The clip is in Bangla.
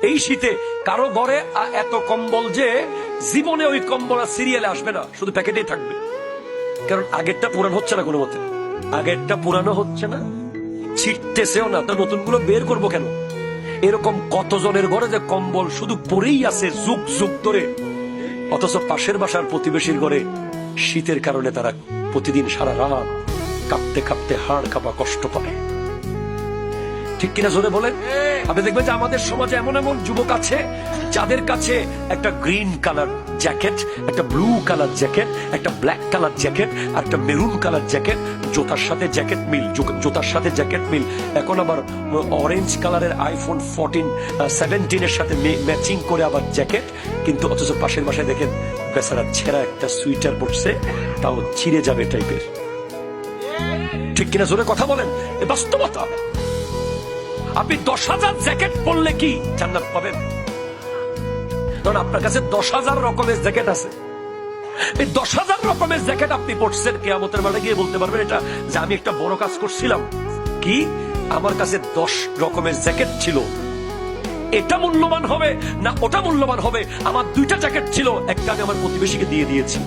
এই শীতে কারো ঘরে এত কম্বল যে জীবনে ওই কম্বল আর সিরিয়ালে আসবে না, শুধু প্যাকেটেই থাকবে। কারণ আগেরটা পুরানো হচ্ছে না, কোনো মতে আগেরটা পুরানো হচ্ছে না, ছিটতেছেও না, তো নতুন গুলো বের করবো কেন? এরকম কতজনের ঘরে যে কম্বল শুধু পরেই আছে যুগ যুগ ধরে, অথচ পাশের বাসার প্রতিবেশীর ঘরে শীতের কারণে তারা প্রতিদিন সারা রাত কাঁপতে কাঁপতে হাড় কাঁপা কষ্ট পায়। ঠিক কিনা জোরে বলেন? আপনি দেখবেন যে আমাদের সমাজে এমন এমন যুবক আছে যাদের কাছে একটা গ্রিন কালার জ্যাকেট, একটা ব্লু কালার জ্যাকেট, একটা ব্ল্যাক কালার জ্যাকেট, আর একটা মেরুন কালার জ্যাকেট, জুতার সাথে জ্যাকেট মিল, জুতার সাথে জ্যাকেট মিল, এখন আবার অরেঞ্জ কালারের আইফোন 17 এর সাথে ম্যাচিং করে আবার জ্যাকেট। কিন্তু অথচ পাশের বাসায় দেখেন বেচারা ছেঁড়া একটা সুইটার পরছে, তাও ছিঁড়ে যাবে টাইপের। ঠিক কিনা জোরে কথা বলেন? এ বাস্তবতা। আপনি 10,000 জ্যাকেট পরলে কি জান্নাত পাবেন? কারণ আপনার কাছে 10,000 রকমের জ্যাকেট আছে। এই 10,000 রকমের জ্যাকেট আপনি পরছেন, কিয়ামতের মাঠে গিয়ে বলতে পারবেন এটা যে আমি একটা বড় কাজ করছিলাম। কি? আমার কাছে 10 রকমের জ্যাকেট ছিল। এটা মূল্যবান হবে না ওটা মূল্যবান হবে? আমার 2টা জ্যাকেট ছিল, একটা আমি আমার প্রতিবেশীকে দিয়ে দিয়েছি।